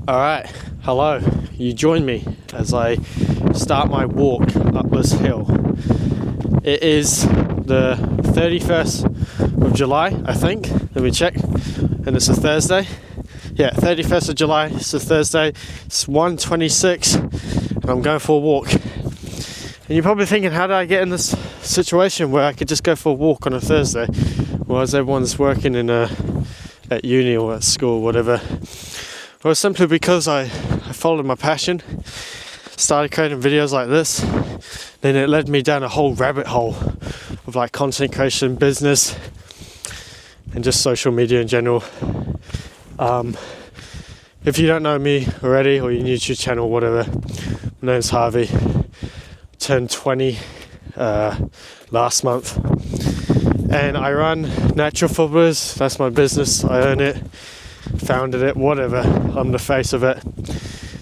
Alright, hello. You join me as I start my walk up this hill. It is the 31st of July, I think. Let me check. And it's a Thursday. Yeah, 31st of July, it's a Thursday. It's 1:26 and I'm going for a walk. And you're probably thinking, how did I get in this situation where I could just go for a walk on a Thursday whilst everyone's working at uni or at school, whatever. Well, simply because I followed my passion, started creating videos like this, then it led me down a whole rabbit hole of like content creation, business, and just social media in general. If you don't know me already, or your YouTube channel, whatever, my name's Harvey. Turned 20 last month, and I run Natural Footballers. That's my business. I own it, founded it, whatever. I'm the face of it.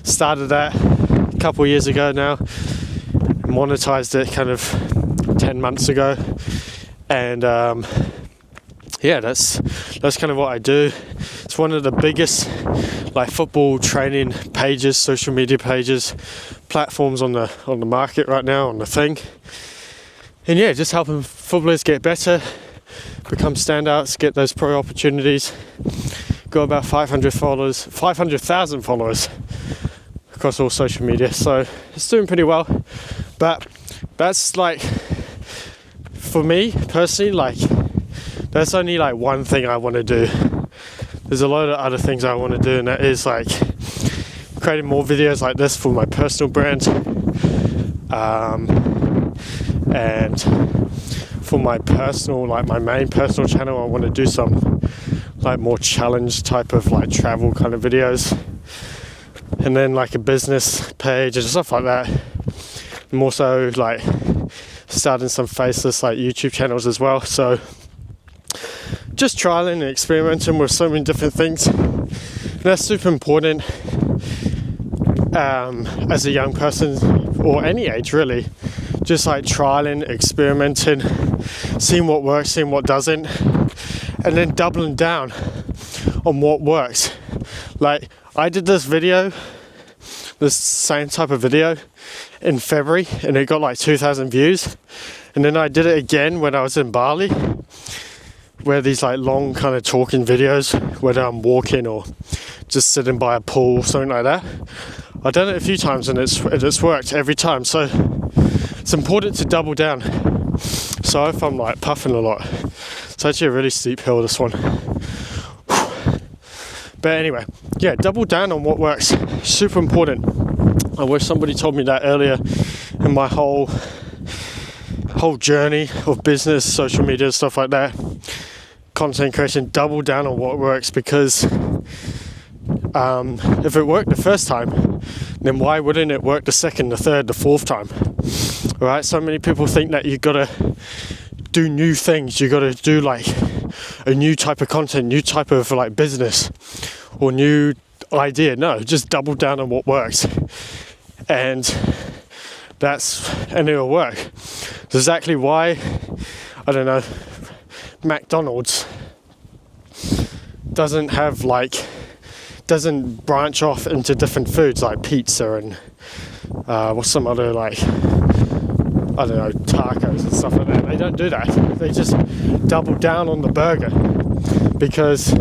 Started that a couple years ago now, monetized it kind of 10 months ago, and yeah, that's kind of what I do. It's one of the biggest like football training pages, social media pages, platforms on the market right now, on the thing. And yeah, just helping footballers get better, become standouts, get those pro opportunities. Got about 500,000 followers across all social media, so it's doing pretty well. But that's like, for me personally, like that's only like one thing I want to do. There's a lot of other things I want to do, and that is like creating more videos like this for my personal brand, and for my personal, like my main personal channel, I want to do some like more challenge type of like travel kind of videos, and then like a business page and stuff like that. I'm also like starting some faceless like YouTube channels as well, so just trialing and experimenting with so many different things. And that's super important as a young person, or any age really. Just like trialing, experimenting, seeing what works, seeing what doesn't, and then doubling down on what works. Like I did this same type of video in February, and it got like 2,000 views. And then I did it again when I was in Bali, where these like long kind of talking videos, whether I'm walking or just sitting by a pool, something like that. I've done it a few times and it's worked every time. So it's important to double down. So if I'm like puffing a lot, it's actually a really steep hill, this one. But anyway, yeah, double down on what works. Super important. I wish somebody told me that earlier in my whole journey of business, social media, stuff like that. Content creation, double down on what works, because if it worked the first time, then why wouldn't it work the second, the third, the fourth time? Right? So many people think that you gotta do new things, you gotta do like a new type of content, new type of like business or new idea. No, just double down on what works, and it'll work. That's exactly why, I don't know, McDonald's doesn't branch off into different foods like pizza and what's some other, like, I don't know, tacos and stuff like that. They don't do that. They just double down on the burger, because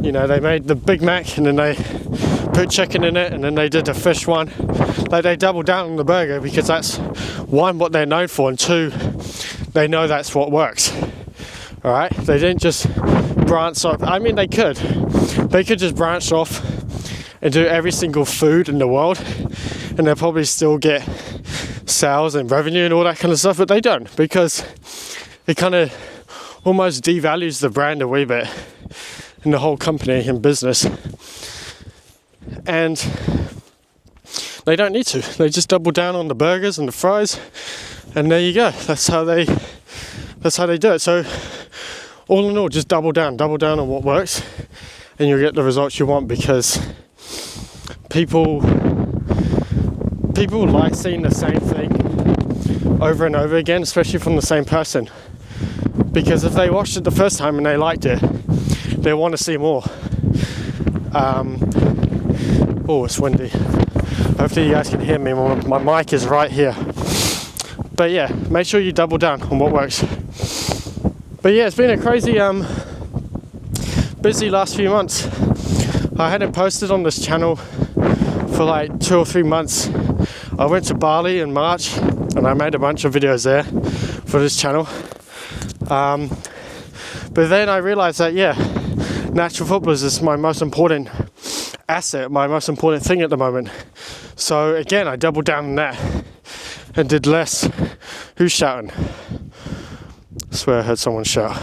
you know, they made the Big Mac and then they put chicken in it, and then they did a fish one. Like, they double down on the burger because that's one, what they're known for, and two, they know that's what works. Alright, they didn't just branch off. I mean, they could just branch off and do every single food in the world, and they'll probably still get sales and revenue and all that kind of stuff, but they don't, because it kind of almost devalues the brand a wee bit in the whole company and business. And they don't need to. They just double down on the burgers and the fries, and there you go. That's how they do it. So all in all, just double down on what works, and you'll get the results you want, because people like seeing the same thing over and over again, especially from the same person. Because if they watched it the first time and they liked it, they want to see more. Oh, it's windy. Hopefully you guys can hear me. My mic is right here. But yeah, make sure you double down on what works. But yeah, it's been a crazy busy last few months. I hadn't posted on this channel for like 2 or 3 months. I went to Bali in March and I made a bunch of videos there for this channel. But then I realized that, yeah, Natural Footballers is my most important asset, my most important thing at the moment. So again, I doubled down on that and did less. Who's shouting? I swear I heard someone shout.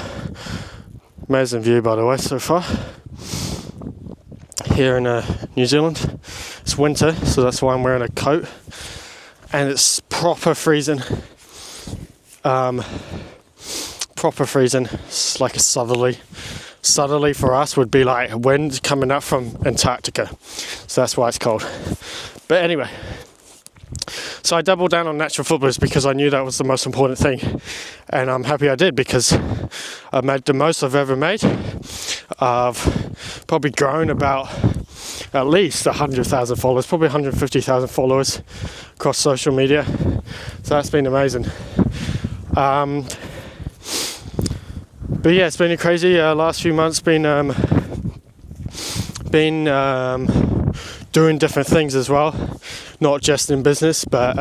Amazing view, by the way, so far. Here in New Zealand, it's winter, so that's why I'm wearing a coat, and it's proper freezing. Proper freezing. It's like a southerly. Southerly for us would be like wind coming up from Antarctica, so that's why it's cold. But anyway, so I doubled down on Natural Footballers because I knew that was the most important thing, and I'm happy I did because I made the most I've ever made. I've probably grown about at least 100,000 followers, probably 150,000 followers across social media, so that's been amazing. But yeah, it's been a crazy last few months. Been doing different things as well, not just in business, but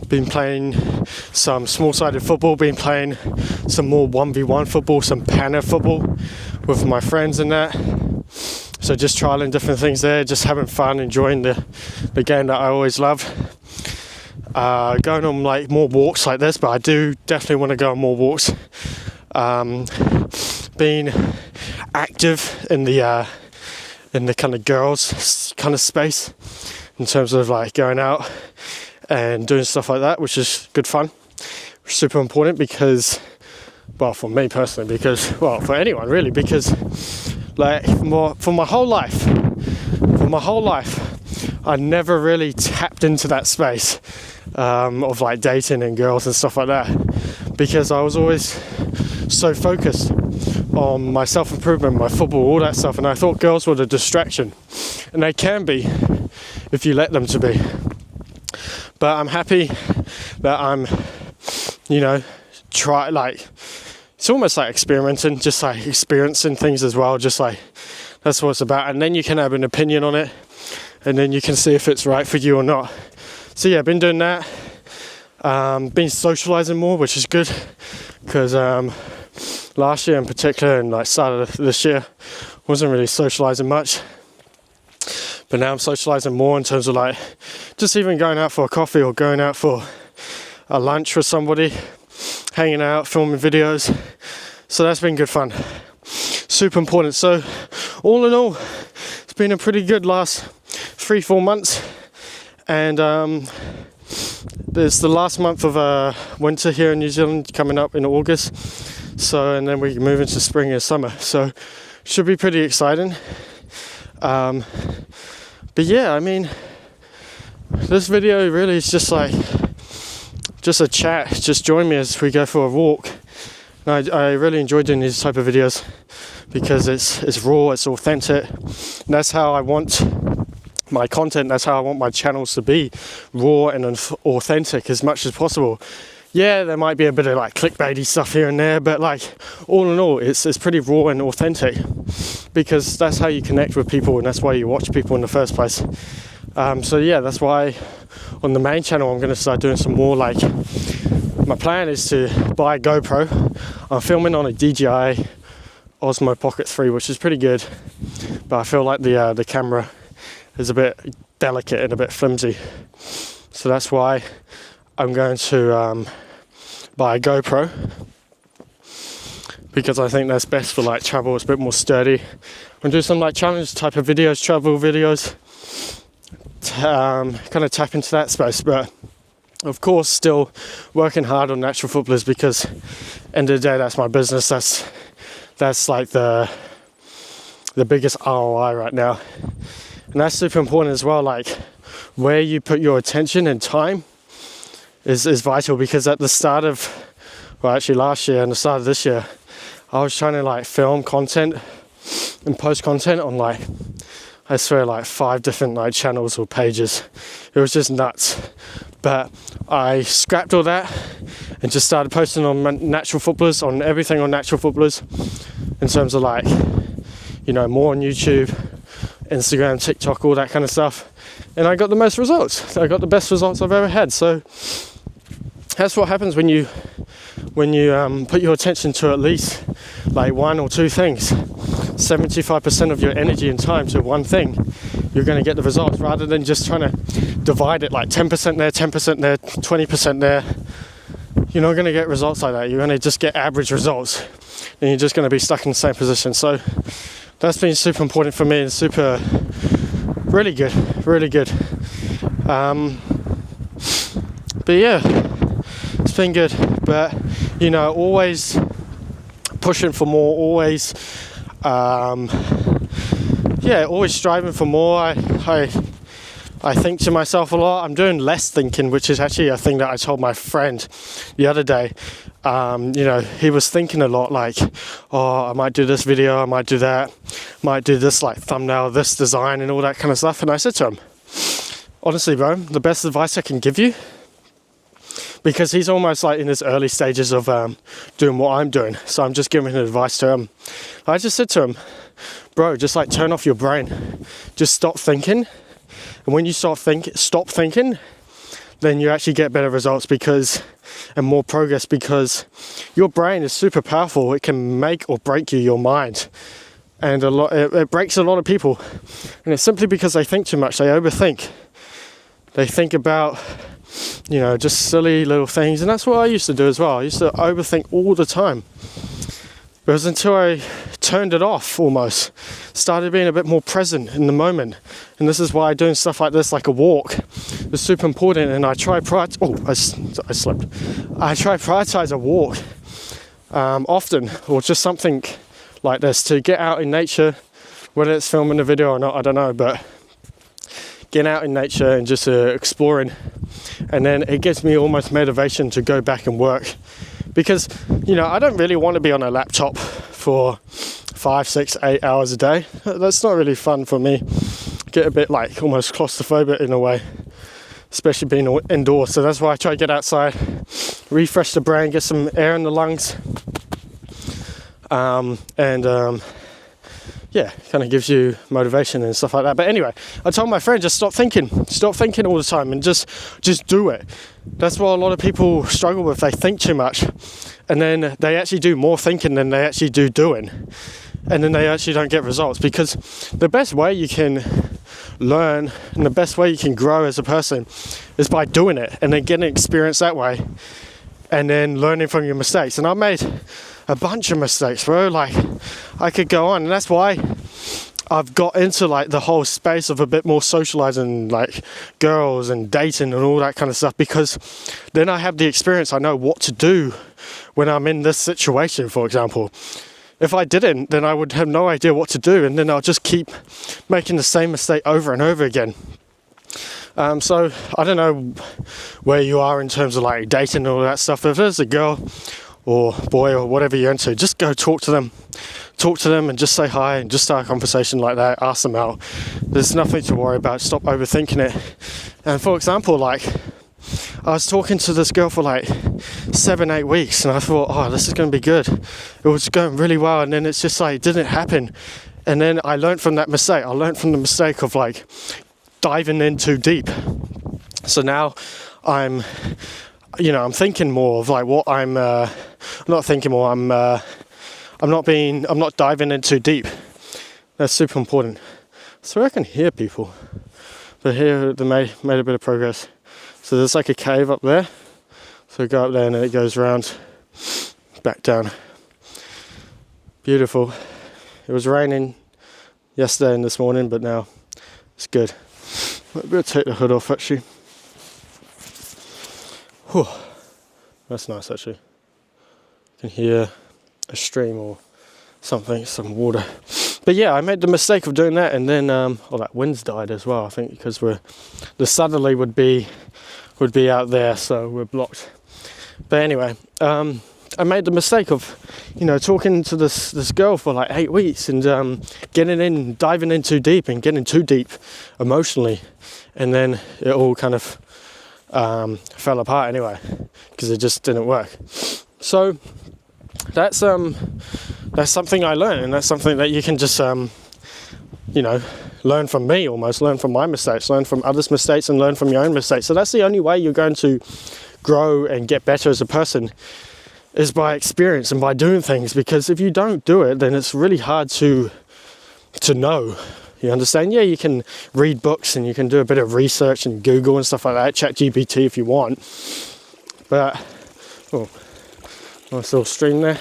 been playing some small-sided football, been playing some more 1v1 football, some panel football with my friends and that. So just trialing different things there, just having fun, enjoying the game that I always love. Going on like more walks like this, but I do definitely want to go on more walks. Being active in the kind of girls kind of space in terms of like going out and doing stuff like that, which is good fun, super important because, well, for me personally, because, well, for anyone really, because like for my whole life I never really tapped into that space of like dating and girls and stuff like that, because I was always so focused on my self-improvement, my football, all that stuff, and I thought girls were the distraction, and they can be if you let them to be. But I'm happy that I'm, it's almost like experimenting, just like experiencing things as well, just like that's what it's about, and then you can have an opinion on it, and then you can see if it's right for you or not. So yeah, I've been doing that, been socializing more, which is good, because last year in particular and like start of this year wasn't really socializing much, but now I'm socializing more in terms of like just even going out for a coffee or going out for a lunch with somebody, hanging out, filming videos. So that's been good fun, super important. So all in all, it's been a pretty good last 3-4 months, and there's the last month of winter here in New Zealand coming up in August. So, and then we move into spring and summer. So, should be pretty exciting. But yeah, I mean, this video really is just like, just a chat. Just join me as we go for a walk. And I really enjoy doing these type of videos because it's raw, it's authentic. And that's how I want my content, that's how I want my channels to be, raw and authentic as much as possible. Yeah, there might be a bit of like clickbaity stuff here and there, but like all in all, it's pretty raw and authentic, because that's how you connect with people, and that's why you watch people in the first place. So yeah, that's why on the main channel I'm going to start doing some more, like, my plan is to buy a GoPro. I'm filming on a DJI Osmo Pocket 3, which is pretty good, but I feel like the camera is a bit delicate and a bit flimsy, so that's why I'm going to buy a GoPro, because I think that's best for like travel. It's a bit more sturdy. I'm doing some like challenge type of videos, travel videos, kind of tap into that space, but of course still working hard on Natural Footballers, because end of the day that's my business. That's like the biggest ROI right now, and that's super important as well. Like where you put your attention and time is vital, because at the start of, well, actually last year and the start of this year, I was trying to like film content and post content on like, I swear, like 5 different like channels or pages. It was just nuts. But I scrapped all that and just started posting on natural footballers, on everything on natural footballers, in terms of like, you know, more on YouTube, Instagram, TikTok, all that kind of stuff. And I got the most results. I got the best results I've ever had. So that's what happens when you put your attention to at least like 1 or 2 things. 75% of your energy and time to one thing, you're going to get the results, rather than just trying to divide it like 10% there, 10% there, 20% there. You're not going to get results like that. You're going to just get average results, and you're just going to be stuck in the same position. So that's been super important for me, and really good. But yeah, it's been good. But you know, always pushing for more, always always striving for more. I think to myself a lot. I'm doing less thinking, which is actually a thing that I told my friend the other day. You know, he was thinking a lot, like, oh, I might do this video, I might do that, might do this like thumbnail, this design and all that kind of stuff. And I said to him, honestly, bro, the best advice I can give you, because he's almost like in his early stages of doing what I'm doing, so I'm just giving advice to him. I just said to him, bro, just like turn off your brain, just stop thinking. And when you stop thinking, then you actually get better results and more progress, because your brain is super powerful. It can make or break your mind, and it breaks a lot of people, and it's simply because they think too much. They overthink. They think about, you know, just silly little things, and that's what I used to do as well. I used to overthink all the time. It was until I turned it off, almost started being a bit more present in the moment. And this is why doing stuff like this, like a walk, is super important. And I try I slipped. I try prioritize a walk often, or just something like this, to get out in nature, whether it's filming a video or not, I don't know, but getting out in nature and just exploring. And then it gives me almost motivation to go back and work, because, you know, I don't really want to be on a laptop for 5, 6, 8 hours a day. That's not really fun for me. Get a bit like almost claustrophobic in a way, especially being indoors. So that's why I try to get outside, refresh the brain, get some air in the lungs, yeah, kind of gives you motivation and stuff like that. But anyway, I told my friend, just stop thinking all the time, and just do it. That's what a lot of people struggle with. They think too much, and then they actually do more thinking than they actually do doing, and then they actually don't get results. Because the best way you can learn and the best way you can grow as a person is by doing it, and then getting experience that way, and then learning from your mistakes. And I made a bunch of mistakes, bro. Like, I could go on, and that's why I've got into like the whole space of a bit more socializing, like girls and dating and all that kind of stuff, because then I have the experience. I know what to do when I'm in this situation, for example. If I didn't, then I would have no idea what to do, and then I'll just keep making the same mistake over and over again. So I don't know where you are in terms of like dating and all that stuff. If there's a girl or boy or whatever you're into, just go talk to them and just say hi and just start a conversation like that. Ask them out. There's nothing to worry about. Stop overthinking it. And for example, like, I was talking to this girl for like 7-8 weeks, and I thought, oh, this is going to be good. It was going really well, and then it's just like, it didn't happen. And then I learned from that mistake. I learned from the mistake of like diving in too deep. So now I'm thinking more of like what I'm not diving in too deep. That's super important. So I can hear people, but here they made a bit of progress. So there's like a cave up there. So go up there and then it goes around back down. Beautiful. It was raining yesterday and this morning, but now it's good. I'm going to take the hood off actually. Whew. That's nice actually. You can hear a stream or something, some water. But yeah, I made the mistake of doing that, and then that wind's died as well, I think, because the southerly would be out there, so we're blocked. But anyway, I made the mistake of, talking to this girl for like 8 weeks and diving in too deep and getting too deep emotionally, and then it all kind of fell apart anyway because it just didn't work. So that's something I learned, and that's something that you can just learn from me, almost learn from my mistakes, learn from others' mistakes, and learn from your own mistakes. So that's the only way you're going to grow and get better as a person, is by experience and by doing things. Because if you don't do it, then it's really hard to know. You understand? Yeah, you can read books and you can do a bit of research and Google and stuff like that, ChatGPT if you want. But nice little stream there.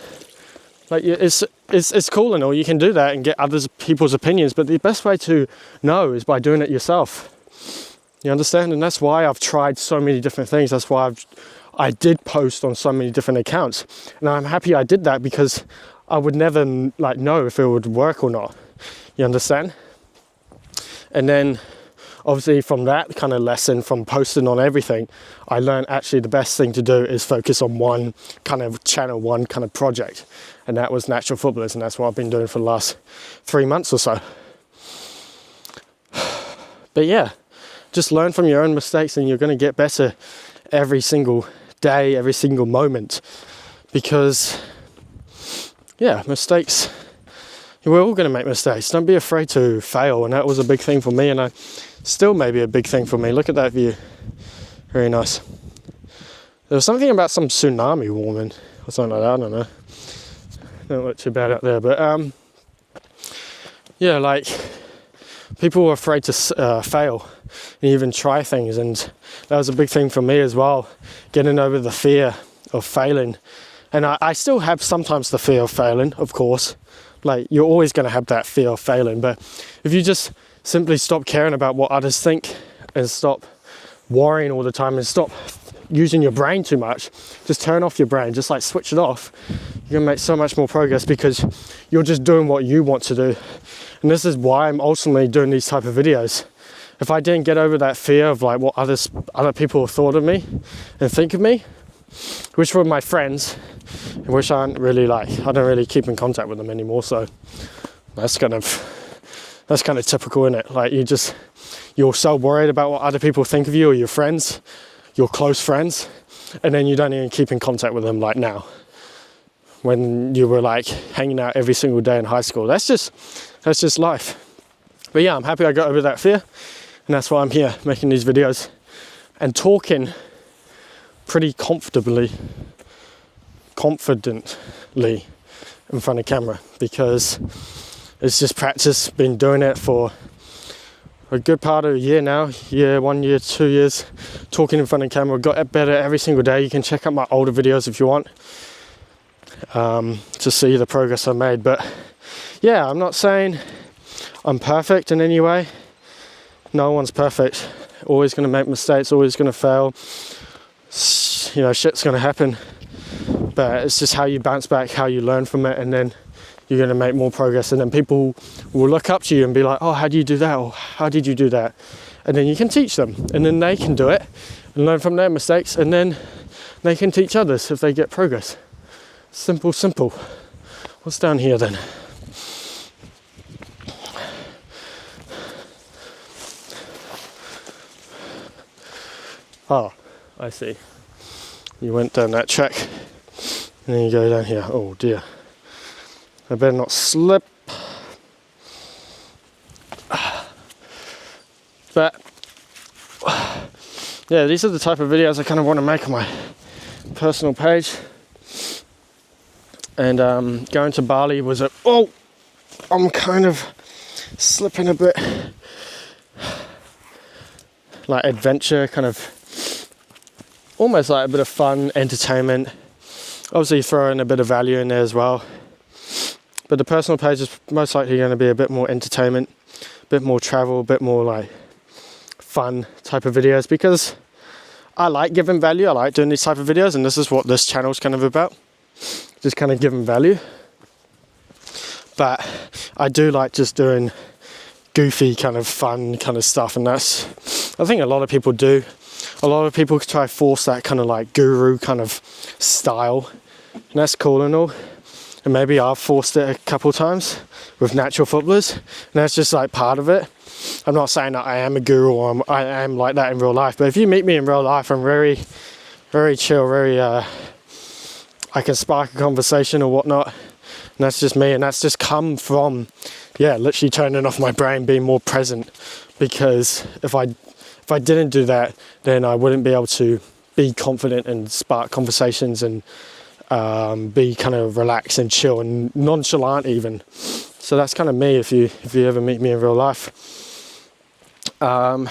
Like, it's cool and all, you can do that and get other people's opinions, but the best way to know is by doing it yourself. You understand? And that's why I've tried so many different things. That's why I did post on so many different accounts, and I'm happy I did that, because I would never know if it would work or not. You understand? And then obviously from that kind of lesson, from posting on everything, I learned actually the best thing to do is focus on one kind of channel, one kind of project. And that was Natural Footballers, and that's what I've been doing for the last 3 months or so. But yeah, just learn from your own mistakes and you're going to get better every single day, every single moment. Because, yeah, mistakes, we're all going to make mistakes. Don't be afraid to fail. And that was a big thing for me, and I still may be a big thing for me. Look at that view. Very nice. There was something about some tsunami warning or something like that. I don't know. Don't look too bad out there. But, yeah, like, people were afraid to fail and even try things. And that was a big thing for me as well. Getting over the fear of failing. And I still have sometimes the fear of failing, of course. Like, you're always going to have that fear of failing. But if you just simply stop caring about what others think and stop worrying all the time and stop using your brain too much, just turn off your brain, just like switch it off, you're going to make so much more progress, because you're just doing what you want to do. And this is why I'm ultimately doing these type of videos. If I didn't get over that fear of like what other people thought of me and think of me, which were my friends, which I don't really keep in contact with them anymore, so that's kind of typical, isn't it? Like, you're so worried about what other people think of you, or your friends, your close friends, and then you don't even keep in contact with them like now, when you were like hanging out every single day in high school. That's just life. But yeah, I'm happy I got over that fear, and that's why I'm here making these videos and talking pretty confidently in front of camera, because it's just practice. Been doing it for a good part of a year now, 1 year, 2 years, talking in front of camera. Got better every single day. You can check out my older videos if you want, to see the progress I made. But yeah, I'm not saying I'm perfect in any way. No one's perfect. Always going to make mistakes, always going to fail. Shit's going to happen. But it's just how you bounce back, how you learn from it, and then you're going to make more progress. And then people will look up to you and be like, oh, how do you do that? Or how did you do that? And then you can teach them, and then they can do it and learn from their mistakes, and then they can teach others if they get progress. Simple. What's down here then? Oh, I see. You went down that track, and then you go down here. Oh dear. I better not slip. But yeah, these are the type of videos I kind of want to make on my personal page. And going to Bali was I'm kind of slipping a bit. Like adventure, kind of almost like a bit of fun, entertainment. Obviously throw in a bit of value in there as well. But the personal page is most likely going to be a bit more entertainment, a bit more travel, a bit more like fun type of videos, because I like giving value. I like doing these type of videos, and this is what this channel is kind of about. Just kind of giving value. But I do like just doing goofy kind of fun kind of stuff, and I think a lot of people do. A lot of people try to force that kind of like guru kind of style and that's cool and all. And maybe I've forced it a couple times with natural footballers, and that's just like part of it. I'm not saying that I am a guru or I am like that in real life, but if you meet me in real life, I'm very, very chill, very, I can spark a conversation or whatnot, and that's just me, and that's just come from, literally turning off my brain, being more present, because if I didn't do that, then I wouldn't be able to be confident and spark conversations and be kind of relaxed and chill and nonchalant even. So that's kind of me if you ever meet me in real life. But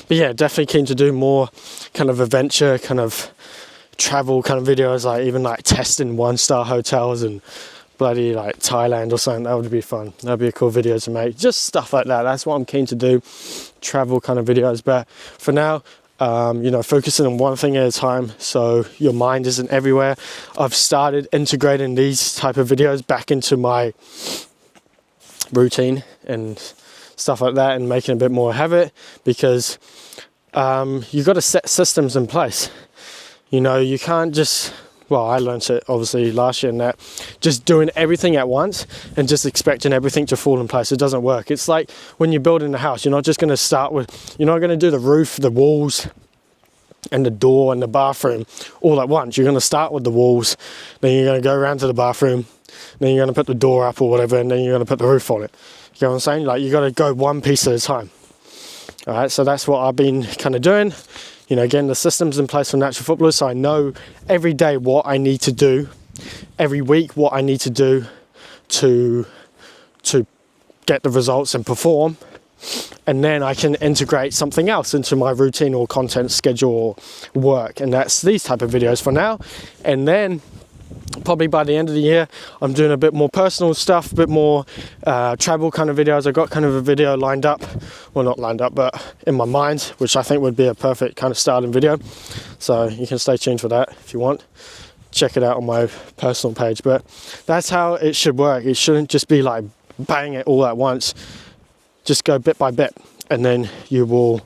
yeah, definitely keen to do more kind of adventure, kind of travel kind of videos, like even like testing 1-star hotels and bloody like Thailand or something. That would be fun. That'd be a cool video to make. Just stuff like that. That's what I'm keen to do. Travel kind of videos. But for now, focusing on one thing at a time so your mind isn't everywhere. I've started integrating these type of videos back into my routine and stuff like that, and making a bit more habit, because you've got to set systems in place. You can't just, I learned it obviously last year, and that just doing everything at once and just expecting everything to fall in place, it doesn't work. It's like when you're building a house, you're not just going to start with, you're not going to do the roof, the walls and the door and the bathroom all at once. You're going to start with the walls, then you're going to go around to the bathroom, then you're going to put the door up or whatever, and then you're going to put the roof on it. You know what I'm saying? Like, you got to go one piece at a time. All right, so that's what I've been kind of doing. Getting the systems in place for natural footballers, so I know every day what I need to do, every week what I need to do to get the results and perform, and then I can integrate something else into my routine or content schedule or work, and that's these type of videos for now. And then probably by the end of the year, I'm doing a bit more personal stuff, a bit more travel kind of videos. I've got kind of a video lined up, well, not lined up, but in my mind, which I think would be a perfect kind of starting video. So you can stay tuned for that if you want. Check it out on my personal page. But that's how it should work. It shouldn't just be like bang it all at once. Just go bit by bit, and then you will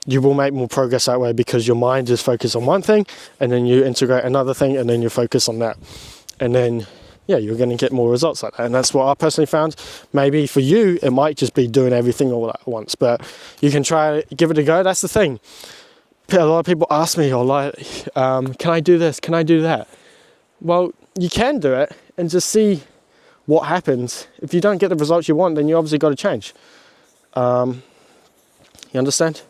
make more progress that way, because your mind is focused on one thing, and then you integrate another thing, and then you focus on that, and then you're going to get more results like that. And that's what I personally found. Maybe for you it might just be doing everything all at once, but you can try, give it a go. That's the thing. A lot of people ask me, can I do this, can I do that? Well, you can do it and just see what happens. If you don't get the results you want, then you obviously got to change. You understand?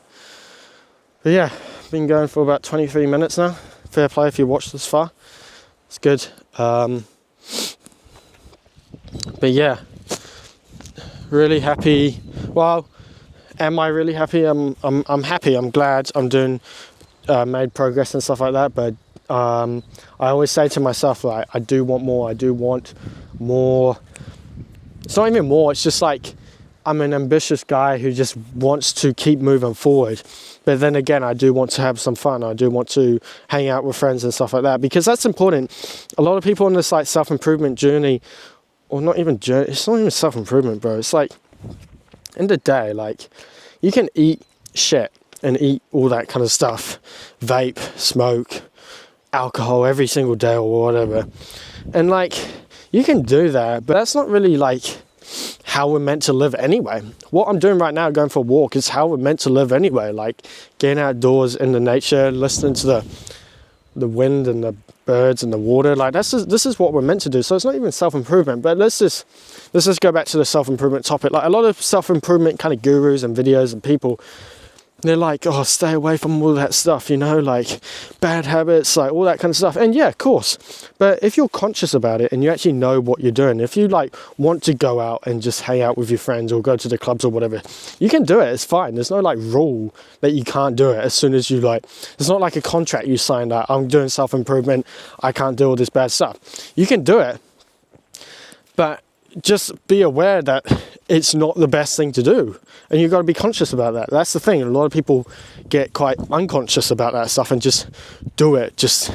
But yeah, been going for about 23 minutes now. Fair play if you watched this far. It's good. But yeah, really happy. Well, am I really happy? I'm happy. I'm glad I'm doing, made progress and stuff like that. But I always say to myself, like, I do want more. I do want more. It's not even more. It's just like, I'm an ambitious guy who just wants to keep moving forward. But then again, I do want to have some fun. I do want to hang out with friends and stuff like that, because that's important. A lot of people on this like self-improvement journey, or not even journey, it's not even self-improvement, bro. It's like, in the day, like, you can eat shit and eat all that kind of stuff, vape, smoke, alcohol every single day or whatever. And like, you can do that, but that's not really like how we're meant to live anyway. What I'm doing right now, going for a walk, is how we're meant to live anyway. Like, getting outdoors in the nature, listening to the wind and the birds and the water. Like, this is what we're meant to do. So it's not even self-improvement. But let's just go back to the self-improvement topic. Like, a lot of self-improvement kind of gurus and videos and people, they're like, oh, stay away from all that stuff, like bad habits, like all that kind of stuff. And yeah, of course. But if you're conscious about it and you actually know what you're doing, if you like want to go out and just hang out with your friends or go to the clubs or whatever, you can do it. It's fine. There's no like rule that you can't do it as soon as you like, it's not like a contract you sign that I'm doing self-improvement, I can't do all this bad stuff. You can do it, but just be aware that it's not the best thing to do, and you've got to be conscious about that. That's the thing. A lot of people get quite unconscious about that stuff and just do it, just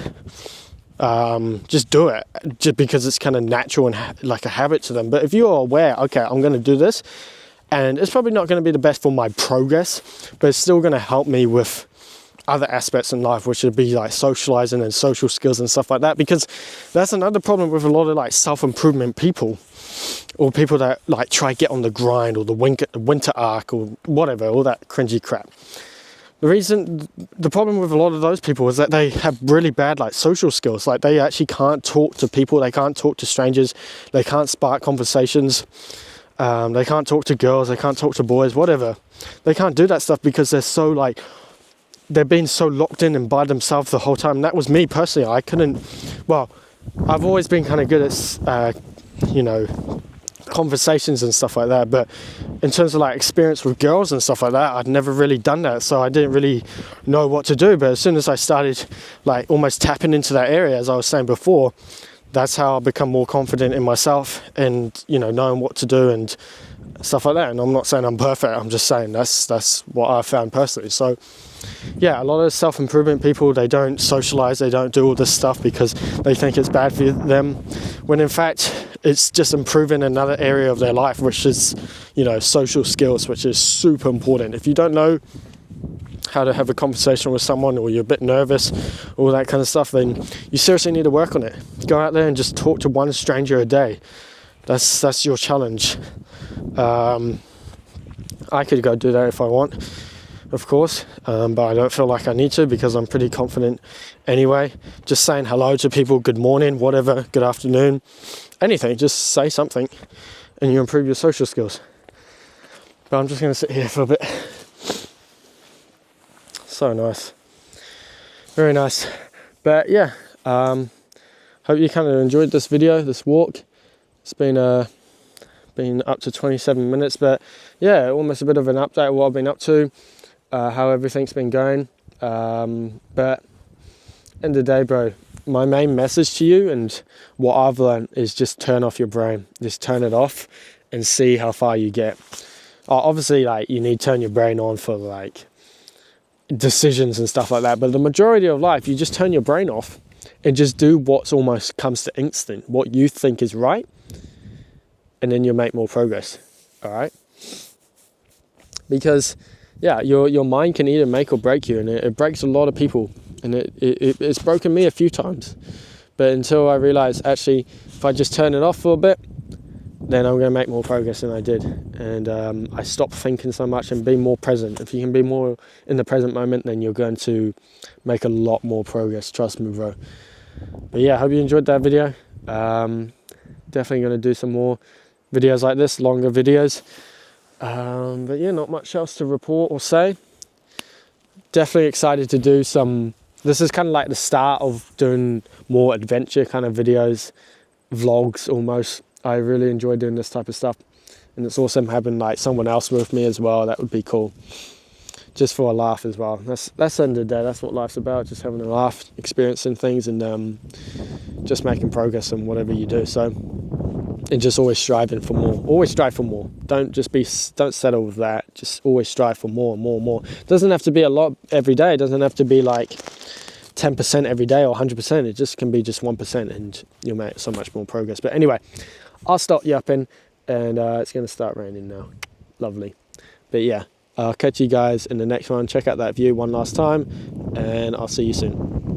do it just because it's kind of natural and like a habit to them. But if you're aware, okay, I'm going to do this, and it's probably not going to be the best for my progress, but it's still going to help me with other aspects in life, which would be like socializing and social skills and stuff like that. Because that's another problem with a lot of like self-improvement people, or people that like try to get on the grind, or the winter arc, or whatever, all that cringy crap. The problem with a lot of those people is that they have really bad like social skills. Like they actually can't talk to people, they can't talk to strangers, they can't spark conversations, they can't talk to girls, they can't talk to boys, whatever. They can't do that stuff because they're so like, they've been so locked in and by themselves the whole time. And that was me personally. I couldn't, well, I've always been kind of good at, conversations and stuff like that, but in terms of like experience with girls and stuff like that, I'd never really done that, so I didn't really know what to do. But as soon as I started like almost tapping into that area, as I was saying before, that's how I become more confident in myself and, knowing what to do and stuff like that. And I'm not saying I'm perfect, I'm just saying that's what I found personally. So yeah, a lot of self-improvement people, they don't socialize, they don't do all this stuff because they think it's bad for them, when in fact it's just improving another area of their life, which is, social skills, which is super important. If you don't know how to have a conversation with someone, or you're a bit nervous, all that kind of stuff, then you seriously need to work on it. Go out there and just talk to one stranger a day. That's your challenge. I could go do that if I want, of course, but I don't feel like I need to, because I'm pretty confident anyway. Just saying hello to people, good morning, whatever, good afternoon, anything, just say something and you improve your social skills. But I'm just going to sit here for a bit. So nice, very nice. But yeah, hope you kind of enjoyed this video, this walk. It's been up to 27 minutes, but yeah, almost a bit of an update of what I've been up to, how everything's been going. But end of the day, bro, my main message to you and what I've learned is just turn off your brain. Just turn it off and see how far you get. Obviously, like, you need to turn your brain on for like decisions and stuff like that, but the majority of life, you just turn your brain off and just do what's almost comes to instinct, what you think is right, and then you'll make more progress. All right, because yeah, your mind can either make or break you, and it breaks a lot of people, and it's broken me a few times. But until I realized, actually, if I just turn it off for a bit, then I'm going to make more progress than I did. And I stopped thinking so much and be more present. If you can be more in the present moment, then you're going to make a lot more progress. Trust me, bro. But yeah, I hope you enjoyed that video. Definitely going to do some more videos like this, longer videos. But yeah, not much else to report or say. Definitely excited to do some, this is kind of like the start of doing more adventure kind of videos, vlogs almost. I really enjoy doing this type of stuff, and it's awesome having like someone else with me as well. That would be cool, just for a laugh as well. That's the end of the day. That's what life's about, just having a laugh, experiencing things, and just making progress in whatever you do. So, and just always striving for more. Always strive for more. Don't settle with that. Just always strive for more and more and more. It doesn't have to be a lot every day. It doesn't have to be like 10% every day or 100%. It just can be just 1%, and you'll make so much more progress. But anyway, I'll stop yapping, and it's going to start raining now. Lovely. But yeah, I'll catch you guys in the next one. Check out that view one last time, and I'll see you soon.